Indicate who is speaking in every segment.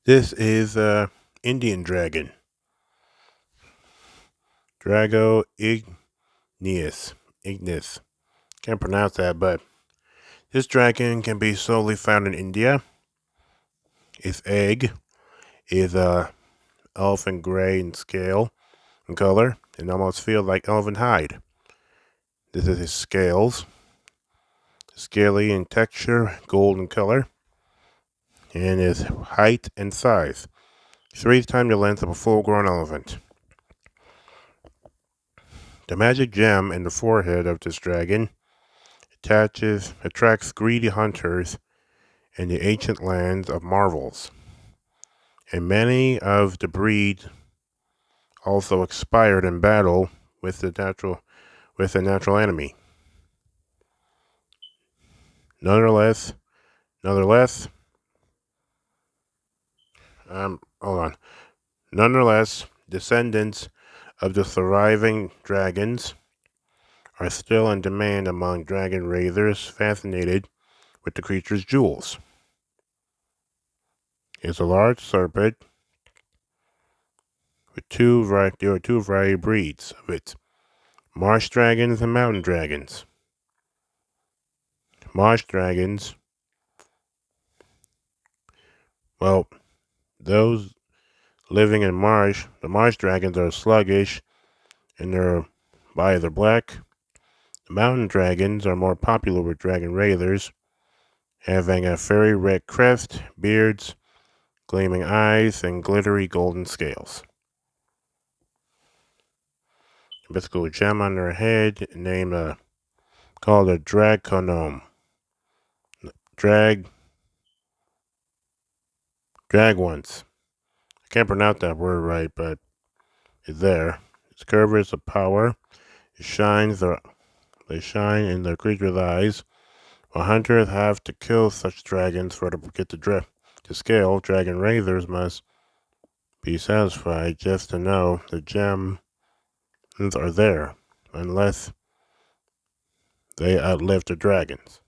Speaker 1: This is Indian dragon, Drago ignis. Can't pronounce that, but this dragon can be solely found in India. Its egg is elephant gray in scale and color, and almost feel like elephant hide. This is its scales, scaly in texture, golden color, and its height and size, 3 times the length of a full-grown elephant. The magic gem in the forehead of this dragon attracts greedy hunters in the ancient lands of marvels, and many of the breed also expired in battle with the natural enemy. Nonetheless, nonetheless, hold on. Nonetheless, descendants of the surviving dragons are still in demand among dragon raisers fascinated with the creature's jewels. It's a large serpent with there are two variety breeds of it: marsh dragons and mountain dragons. Marsh dragons, well, those living in the marsh dragons are sluggish and they're black. The mountain dragons are more popular with dragon raiders, having a fairy red crest, beards, gleaming eyes, and glittery golden scales. A mythical gem on their head, called a draconome. Drag, drag once. I can't pronounce that word right, but it's there. Its curve is a power. It shines the They shine in the creature's eyes. While hunters have to kill such dragons for to get the scale, dragon raiders must be satisfied just to know the gems are there, unless they outlive the dragons.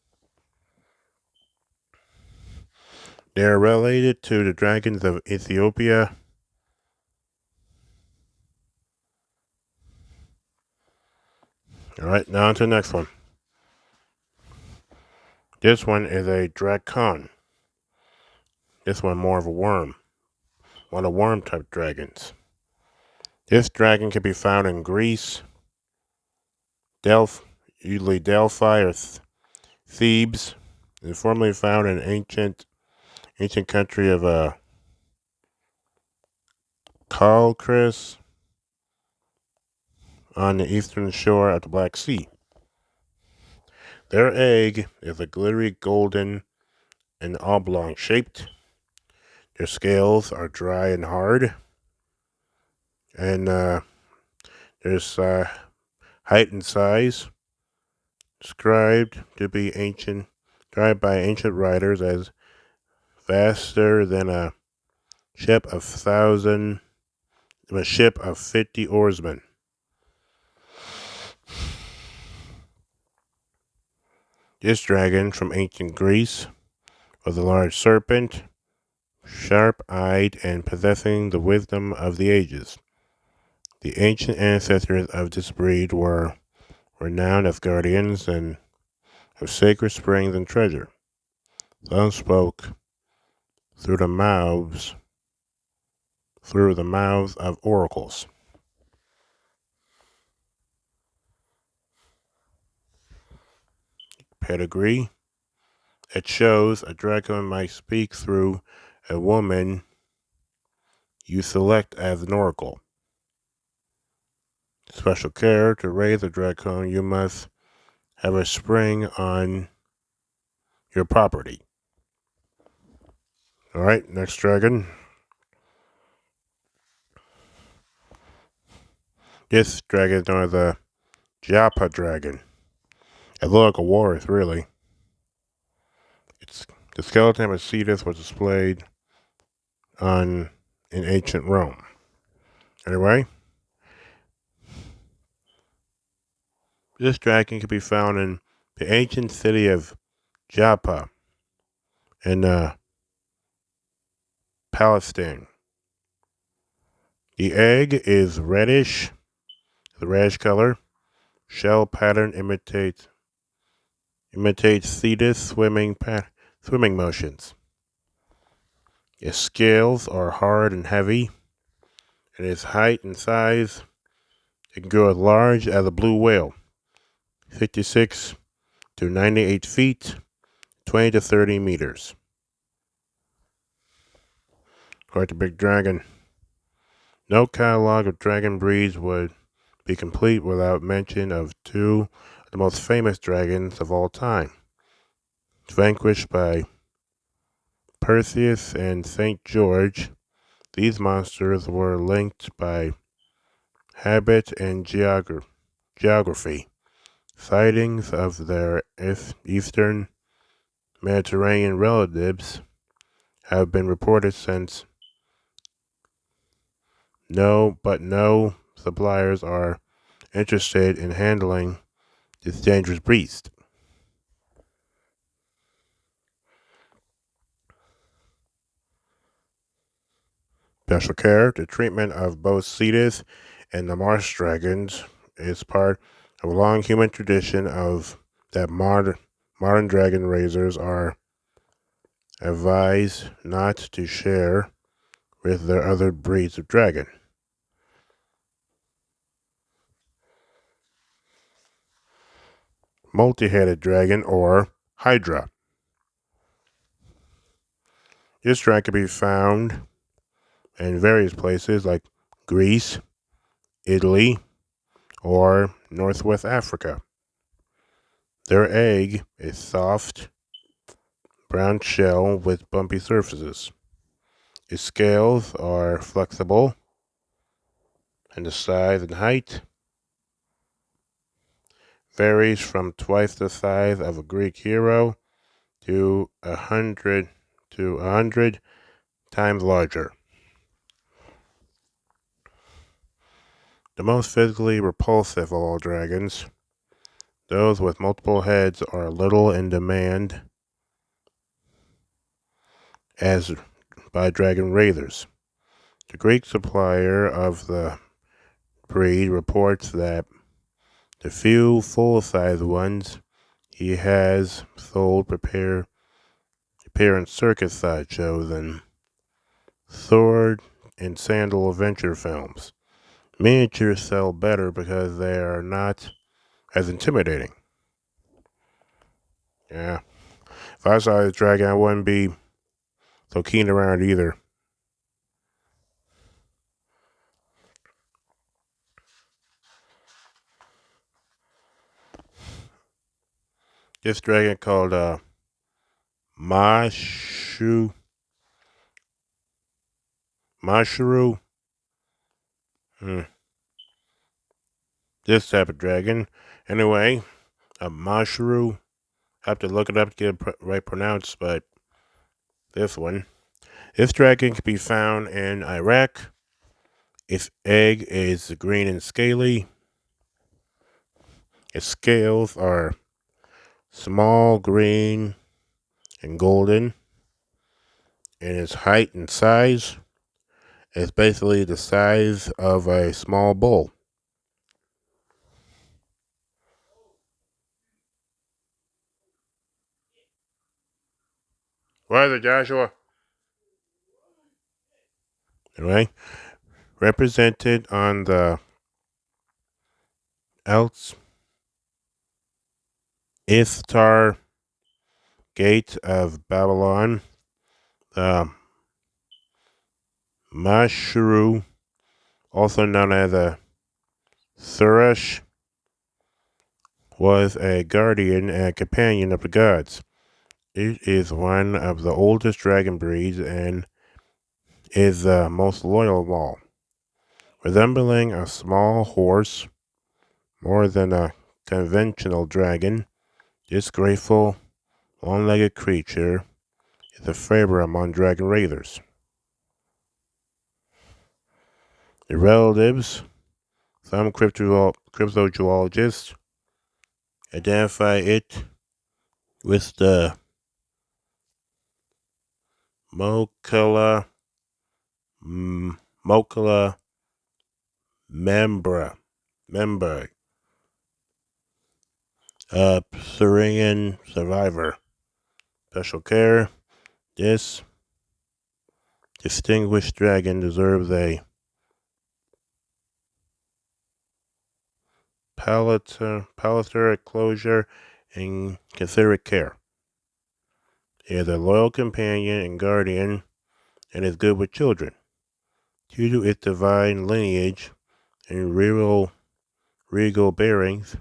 Speaker 1: They are related to the dragons of Ethiopia. Alright, now on to the next one. This one is a dracon. This one more of a worm. One of worm type dragons. This dragon can be found in Greece, usually Delphi or Thebes, and formerly found in ancient country of Chalcis on the eastern shore of the Black Sea. Their egg is a glittery golden and oblong shaped. Their scales are dry and hard, and there's height and size described to be described by ancient writers as vaster than ship of thousand, a ship of 50 oarsmen. This dragon from ancient Greece was a large serpent, sharp-eyed and possessing the wisdom of the ages. The ancient ancestors of this breed were renowned as guardians and of sacred springs and treasure. Some spoke through the mouths of oracles. Pedigree. It shows a dragon might speak through a woman you select as an oracle. Special care to raise a dragon, you must have a spring on your property. Alright, next dragon. This dragon is known as a Japa dragon. It looked like a walrus, really. The skeleton of Cetus was displayed in ancient Rome. Anyway, this dragon can be found in the ancient city of Japa in Palestine. The egg is reddish, the reddish color. Shell pattern imitates Thetis swimming motions. Its scales are hard and heavy, and its height and size it can grow as large as a blue whale, 56 to 98 feet, 20 to 30 meters. Quite a big dragon. No catalog of dragon breeds would be complete without mention of two of the most famous dragons of all time. Vanquished by Perseus and St. George, these monsters were linked by habit and geography. Sightings of their eastern Mediterranean relatives have been reported since no suppliers are interested in handling this dangerous beast. Special care, the treatment of both Cetus and the marsh dragons is part of a long human tradition of that modern dragon raisers are advised not to share with their other breeds of dragon. Multi-headed dragon or Hydra. This dragon can be found in various places like Greece, Italy, or Northwest Africa. Their egg is soft, brown shell with bumpy surfaces. Its scales are flexible, and the size and height varies from twice the size of a Greek hero to 100 times larger. The most physically repulsive of all dragons, those with multiple heads are little in demand as by dragon raiders. The Greek supplier of the breed reports that the few full-size ones he has sold appear in circus sideshows and sword and sandal adventure films. Miniatures sell better because they are not as intimidating. Yeah. If I saw this dragon, I wouldn't be so keen around it either. This dragon called Mashu Mashuru. Hmm. This type of dragon. Anyway, a Mashuru. I have to look it up to get it right pronounced, but this one. This dragon can be found in Iraq. Its egg is green and scaly. Its scales are small, green, and golden. And its height and size is basically the size of a small bull. What is it, Joshua? Anyway, represented on the Elts Ishtar Gate of Babylon, the Mashru, also known as a Suresh, was a guardian and companion of the gods. It is one of the oldest dragon breeds and is the most loyal of all. Resembling a small horse more than a conventional dragon, this graceful, one-legged creature is a favorite among dragon raiders. The relatives, some cryptozoologists identify it with the Mocella Mochila member, Syrian survivor. Special care. This distinguished dragon deserves a palliative closure and considerate care. He is a loyal companion and guardian and is good with children. Due to its divine lineage and regal bearings,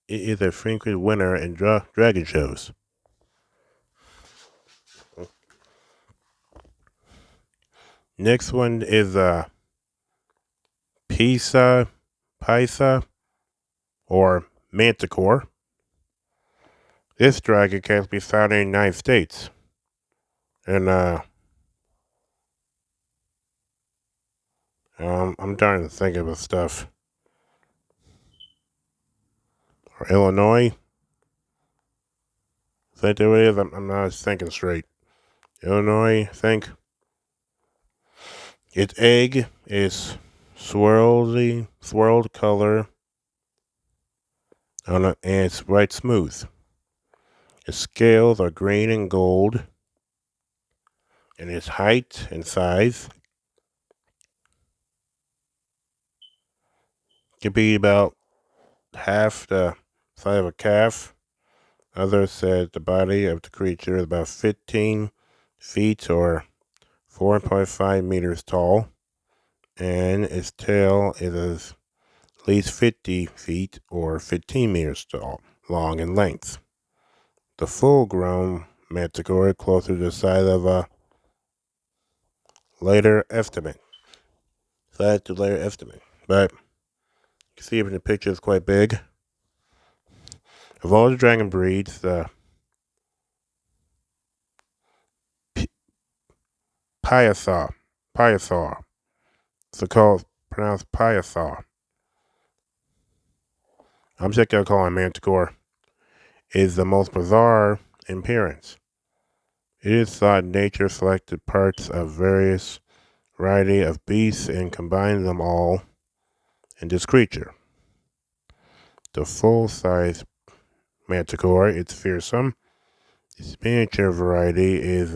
Speaker 1: it is a frequent winner in dragon shows. Next one is Pysa, or Manticore. This dragon can be found in the United States. And I'm trying to think of the stuff. Or Illinois. Is that what it is? I'm not thinking straight. Illinois, I think. Its egg is swirled color, and it's right smooth. Its scales are green and gold, and its height and size can be about half the size of a calf. Others said the body of the creature is about 15 feet or 4.5 meters tall, and its tail is at least 50 feet or 15 meters tall, long in length. The full-grown manticore is closer to the size of a later estimate. But you can see it in the picture is quite big. Of all the dragon breeds, the Pyasaur, it's called pronounced Pyasaur. I'm just gonna call him Manticore. Is the most bizarre in appearance. It is thought nature selected parts of various variety of beasts and combined them all in this creature. The full-size Manticore is fearsome. Its miniature variety is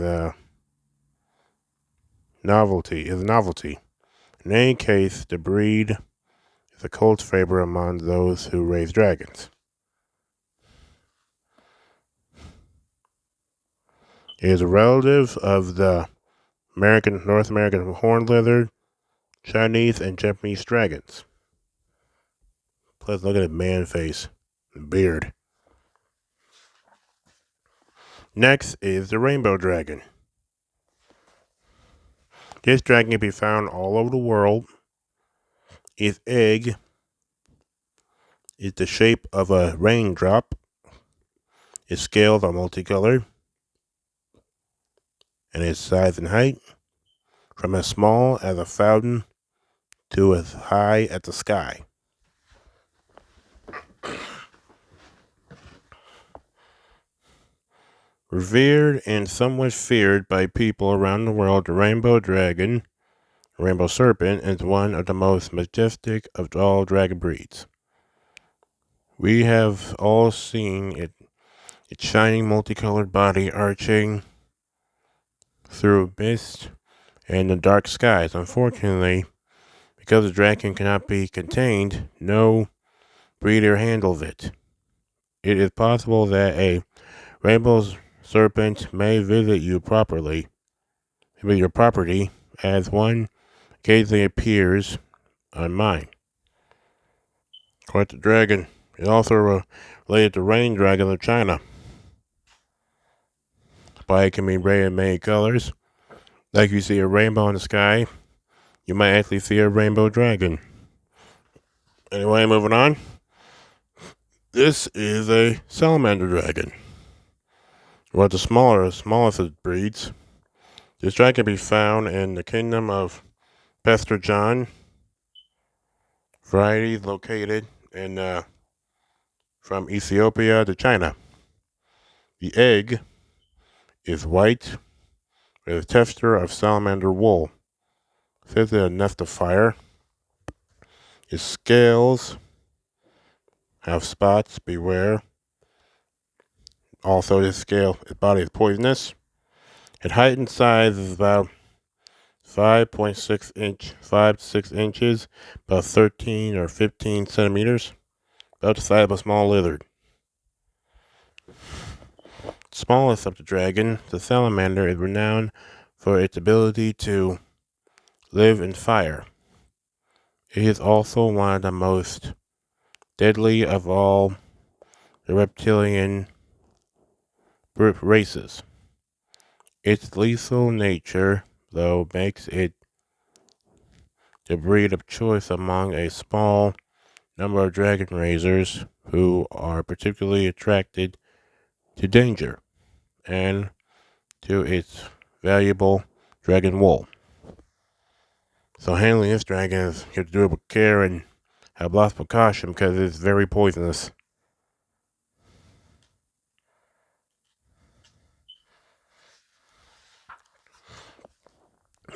Speaker 1: novelty. In any case, the breed is a cult favorite among those who raise dragons. It is a relative of the North American horned lizard, Chinese, and Japanese dragons. Plus, look at his man face and beard. Next is the rainbow dragon. This dragon can be found all over the world. Its egg is the shape of a raindrop. Its scales are multicolored, and its size and height from as small as a fountain to as high as the sky. Revered and somewhat feared by people around the world, the rainbow dragon, rainbow serpent, is one of the most majestic of all dragon breeds. We have all seen its shining multicolored body arching through mist and the dark skies. Unfortunately, because the dragon cannot be contained, no breeder handles it. It is possible that a rainbow serpent may visit your property, as one occasionally appears on mine. Quite the dragon is also related to rain dragon of China. But it can be red in many colors. Like you see a rainbow in the sky, you might actually see a rainbow dragon. Anyway, moving on. This is a salamander dragon. One of the smallest of breeds. This dragon can be found in the kingdom of Pestrojan. Varieties located in from Ethiopia to China. The egg is white with a texture of salamander wool. Says it's a nest of fire. Its scales have spots. Beware. Also, its body is poisonous. Its height and size is about 5 to 6 inches, about 13 or 15 centimeters, about the size of a small lizard. Smallest of the dragon, the salamander is renowned for its ability to live in fire. It is also one of the most deadly of all the reptilian races. Its lethal nature, though, makes it the breed of choice among a small number of dragon raisers who are particularly attracted to danger and to its valuable dragon wool. So handling this dragon is you have to do it with care and have lots of precaution because it's very poisonous.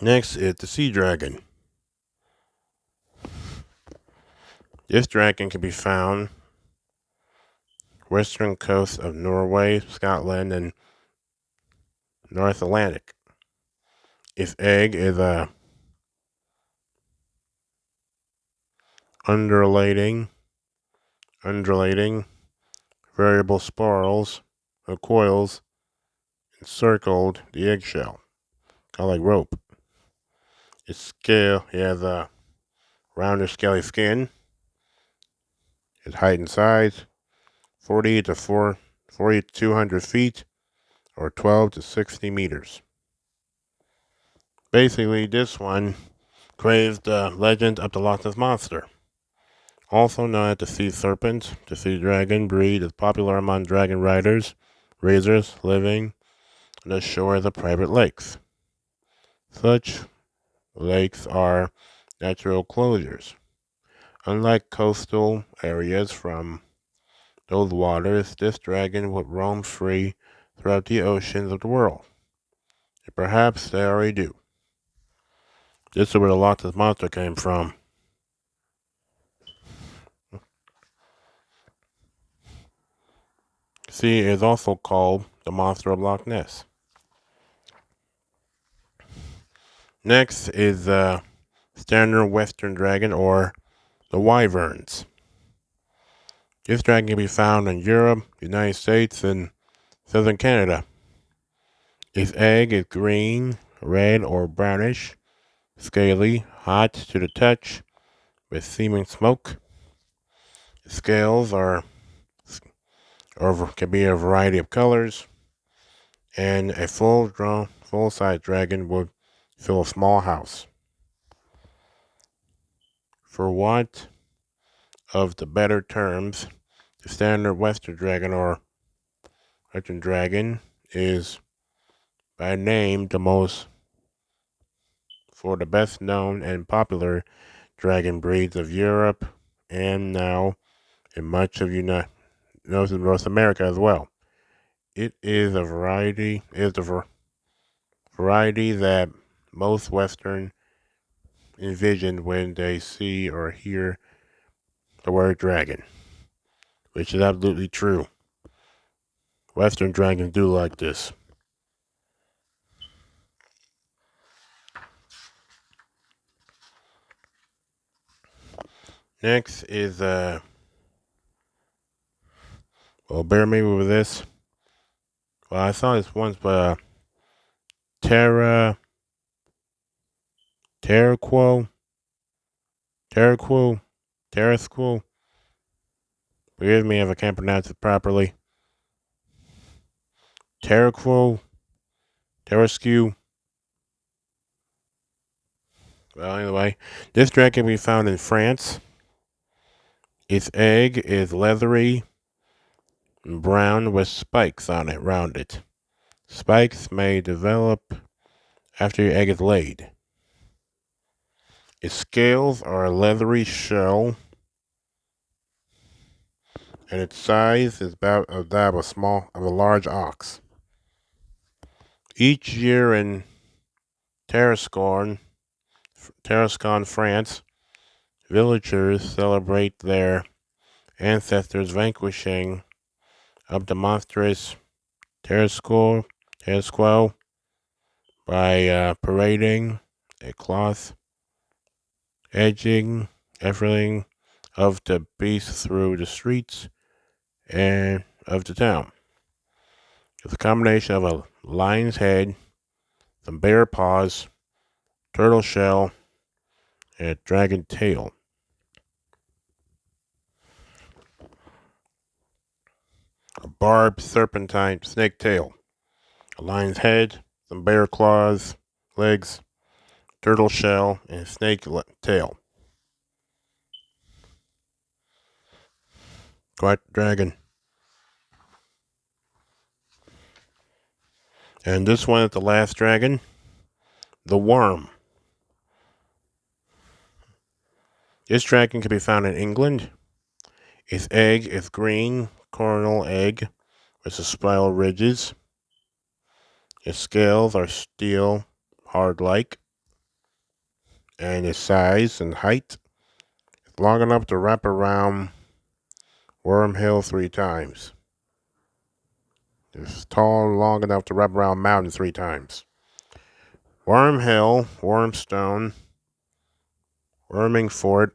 Speaker 1: Next is the sea dragon. This dragon can be found western coast of Norway, Scotland, and North Atlantic. Its egg is a undulating variable spirals or coils encircled the eggshell, kind of like rope. It has a rounder, scaly skin. Its height and size 40 to 200 feet, or 12 to 60 meters. Basically, this one craves the legend of the Loch Ness Monster. Also known as the sea serpent, the sea dragon breed is popular among dragon raisers living on the shores of private lakes. Such lakes are natural closures. Unlike coastal areas from those waters, this dragon would roam free throughout the oceans of the world. And perhaps they already do. This is where the Loch Ness Monster came from. See, it is also called the Monster of Loch Ness. Next is the standard western dragon, or the wyverns. This dragon can be found in Europe, the United States, and southern Canada. Its egg is green, red, or brownish, scaly, hot to the touch, with seeming smoke. Its scales can be a variety of colors, and a full-size dragon would fill a small house. For want of the better terms, the standard Western dragon or Western dragon is by name the most for the best known and popular dragon breeds of Europe and now in much of North America as well. It is a variety that most Western envision when they see or hear the word dragon, which is absolutely true. Western dragons do like this. Next is well, bear me with this. Well, I saw this once, but Terra Terraquo Terraquo Terrasquo. Forgive me if I can't pronounce it properly. Terraquo Terrasque. Well, anyway, this dragon can be found in France. Its egg is leathery and brown with spikes on it, rounded. Spikes may develop after your egg is laid. Its scales are a leathery shell, and its size is about that of a large ox. Each year in Tarascon, Tarascon, France, villagers celebrate their ancestors' vanquishing of the monstrous Tarasquo by parading a cloth edging everything of the beast through the streets and of the town. It's a combination of a lion's head, some bear paws, turtle shell, and a dragon tail. A barbed serpentine snake tail, a lion's head, some bear claws, legs, turtle shell, and snake tail. Quite dragon. And this one is the last dragon, the worm. This dragon can be found in England. Its egg is green coronal egg with spiral ridges. Its scales are steel hard-like, and its size and height is long enough to wrap around Worm Hill 3 times. It's tall and long enough to wrap around mountain 3 times. Worm Hill, Wormstone, Wormingford,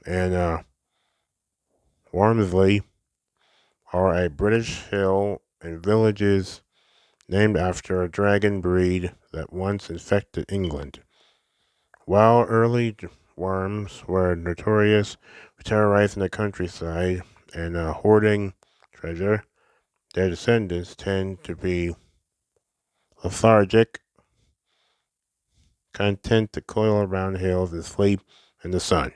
Speaker 1: and Wormsley are a British hill and villages named after a dragon breed that once infected England. While early worms were notorious for terrorizing the countryside and hoarding treasure, their descendants tend to be lethargic, content to coil around hills and sleep in the sun.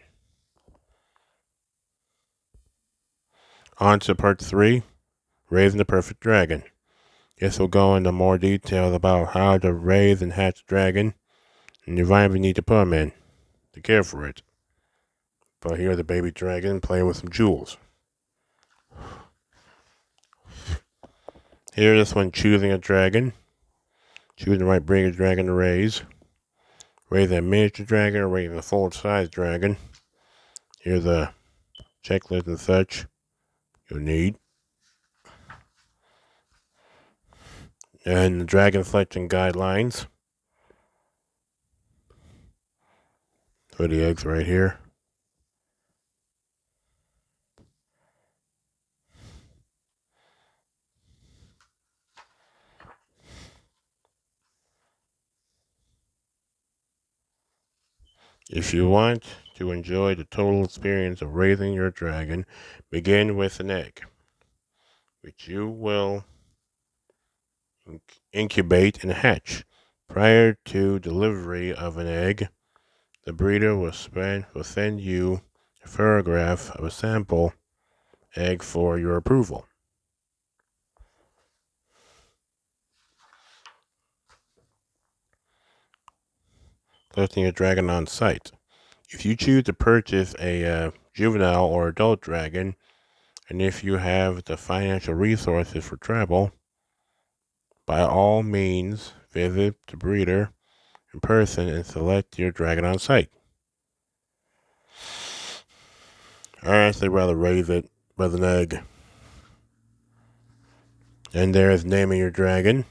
Speaker 1: On to part 3, Raising the Perfect Dragon. This will go into more detail about how to raise and hatch a dragon and the environment you need to put them in to care for it. But here's the baby dragon playing with some jewels. Here, this one choosing a dragon. Choosing the right breed of dragon to raise. Raising a miniature dragon or raising a full-size dragon. Here's a checklist and such you'll need. And the dragon selection guidelines. For the eggs right here. If you want to enjoy the total experience of raising your dragon, begin with an egg, which you will incubate and hatch. Prior to delivery of an egg, the breeder will send you a photograph of a sample egg for your approval. Selecting your dragon on site. If you choose to purchase a juvenile or adult dragon, and if you have the financial resources for travel, by all means visit the breeder in person and select your dragon on site. I'd actually rather raise it with an egg. And there is naming your dragon.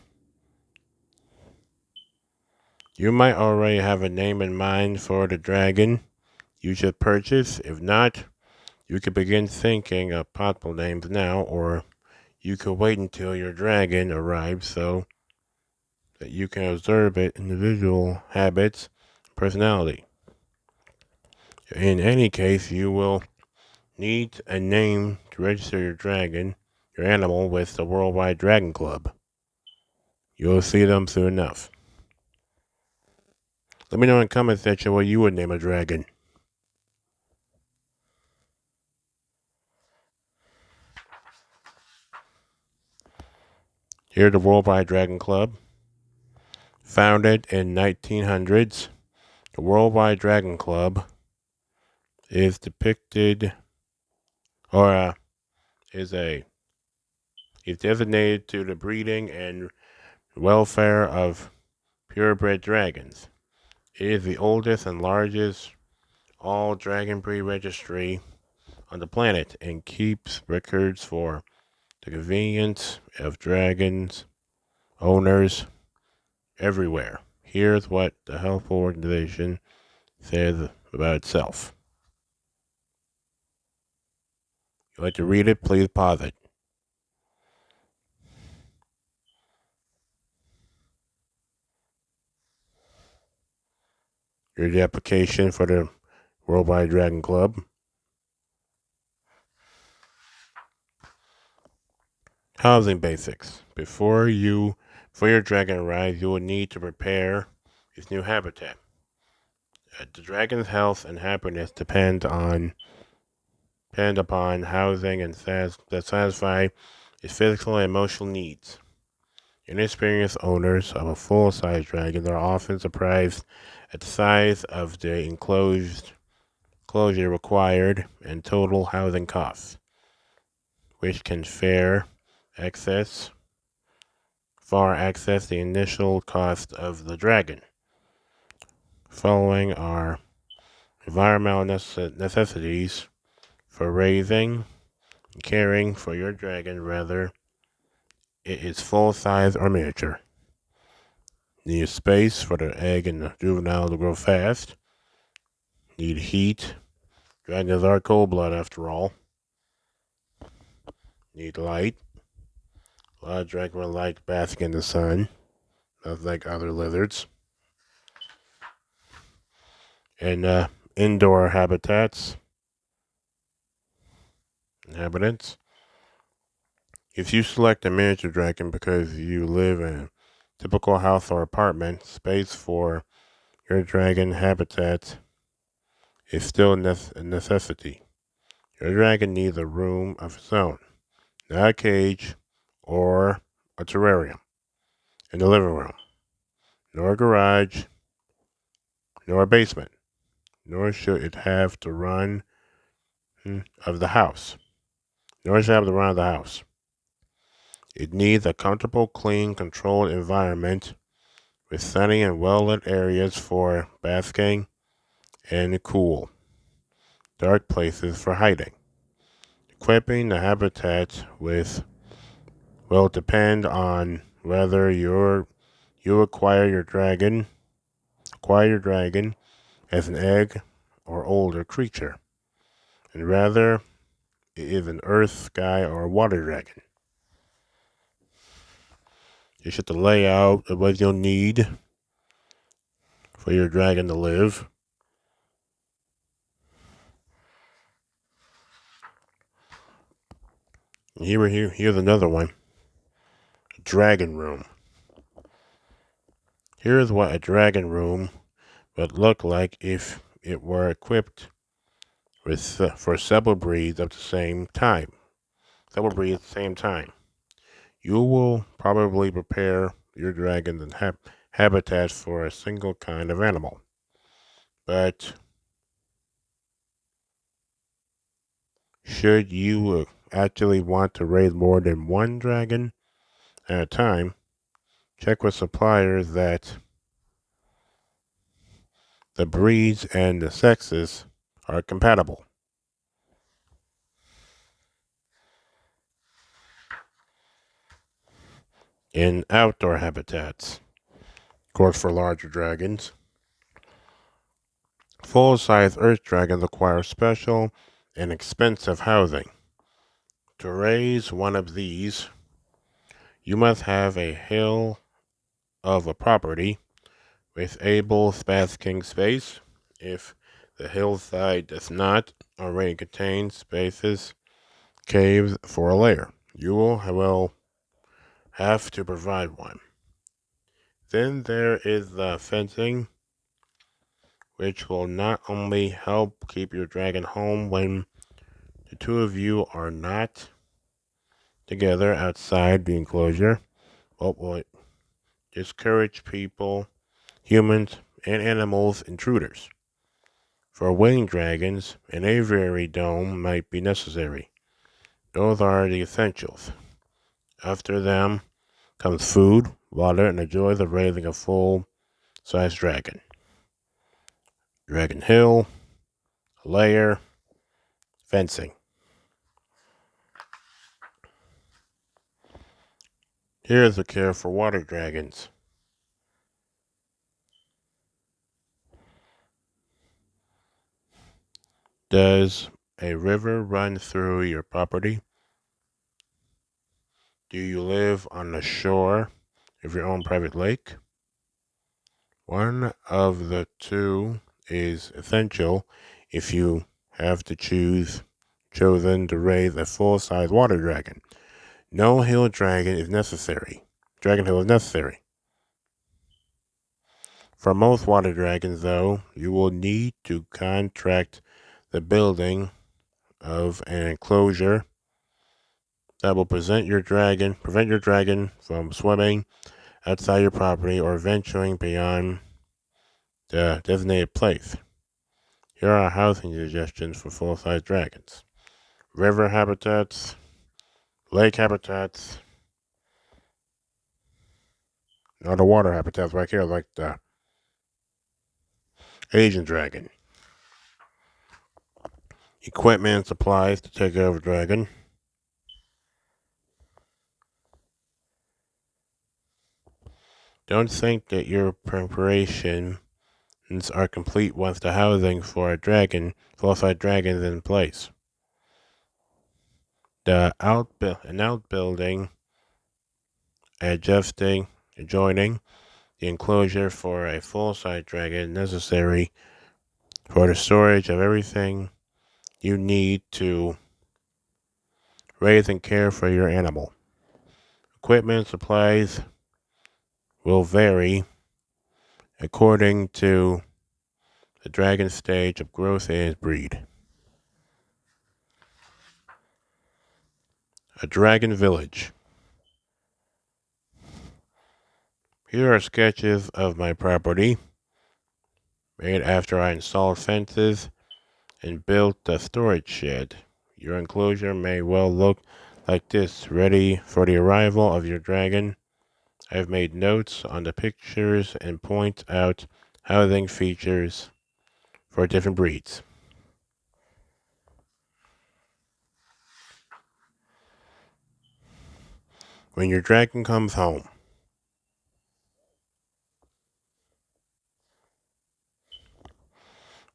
Speaker 1: You might already have a name in mind for the dragon you should purchase. If not, you could begin thinking of possible names now, or you could wait until your dragon arrives so that you can observe its individual habits and personality. In any case, you will need a name to register your animal, with the Worldwide Dragon Club. You'll see them soon enough. Let me know in the comment section what you would name a dragon. Here's the Worldwide Dragon Club. Founded in 1900s, the Worldwide Dragon Club is depicted, or is designated to the breeding and welfare of purebred dragons. It is the oldest and largest all dragon breed registry on the planet and keeps records for the convenience of dragons owners everywhere. Here's what the Health Organization says about itself. You like to read it? Please pause it. Here's the application for the Worldwide Dragon Club. Housing basics. Before your dragon arrives, you will need to prepare its new habitat. The dragon's health and happiness depend upon housing and that satisfy its physical and emotional needs. Inexperienced owners of a full-size dragon are often surprised at the size of the enclosure required and total housing costs, which can far excess the initial cost of the dragon. Following are environmental necessities for raising and caring for your dragon, whether it is full size or miniature. Need space for the egg and the juvenile to grow fast. Need heat. Dragons are cold blood after all. Need light. A lot of dragons like basking in the sun, not like other lizards. And indoor inhabitants. If you select a miniature dragon because you live in a typical house or apartment, space for your dragon habitat is still a necessity. Your dragon needs a room of its own, not a cage or a terrarium in the living room, nor a garage, nor a basement, nor should it have to run of the house, nor should it have to run of the house. It needs a comfortable, clean, controlled environment with sunny and well-lit areas for basking and cool, dark places for hiding. Equipping the habitat will depend on whether you acquire your dragon as an egg or older creature, and whether it is an earth, sky, or water dragon. You should the layout of what you'll need for your dragon to live. Here's another one. Dragon room. Here's what a dragon room would look like if it were equipped for several breeds at the same time. You will probably prepare your dragon and habitat for a single kind of animal. But should you actually want to raise more than one dragon at a time, check with suppliers that the breeds and the sexes are compatible. In outdoor habitats, of course, for larger dragons, full-size earth dragons require special and expensive housing. To raise one of these, you must have a hill of a property with able basking space. If the hillside does not already contain spaces, caves for a lair, you will have to provide one. Then there is the fencing, which will not only help keep your dragon home when the two of you are not together outside the enclosure, but will discourage people, humans, and animals, intruders. For winged dragons, an aviary dome might be necessary. Those are the essentials. After them comes food, water, and the joys of raising a full-size dragon. Dragon Hill, lair, fencing. Here's the care for water dragons. Does a river run through your property? Do you live on the shore of your own private lake? One of the two is essential if you have to chosen to raise a full-size water dragon. No hill dragon is necessary. Dragon hill is necessary. For most water dragons, though, you will need to contract the building of an enclosure that will prevent your dragon from swimming outside your property or venturing beyond the designated place. Here are housing suggestions for full-size dragons. River habitats, lake habitats, the water habitats right here, like the Asian dragon. Equipment and supplies to take care of a dragon. Don't think that your preparations are complete once the housing for a dragon, full-size dragon, is in place. An outbuilding adjoining the enclosure for a full-size dragon necessary for the storage of everything you need to raise and care for your animal. Equipment supplies will vary according to the dragon's stage of growth and its breed. A dragon village. Here are sketches of my property, made after I installed fences and built a storage shed. Your enclosure may well look like this, ready for the arrival of your dragon. I've made notes on the pictures and point out housing features for different breeds. When your dragon comes home,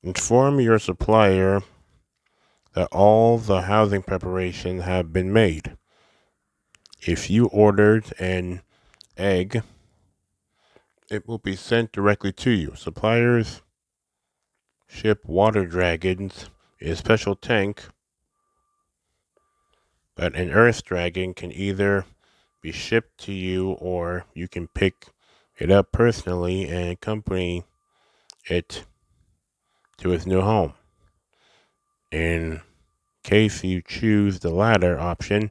Speaker 1: inform your supplier that all the housing preparations have been made. If you ordered an egg, it will be sent directly to you. Suppliers ship water dragons in a special tank, but an earth dragon can either be shipped to you or you can pick it up personally and accompany it to its new home. In case you choose the latter option,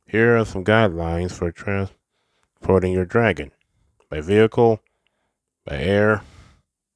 Speaker 1: here are some guidelines for transporting your dragon: by vehicle, by air,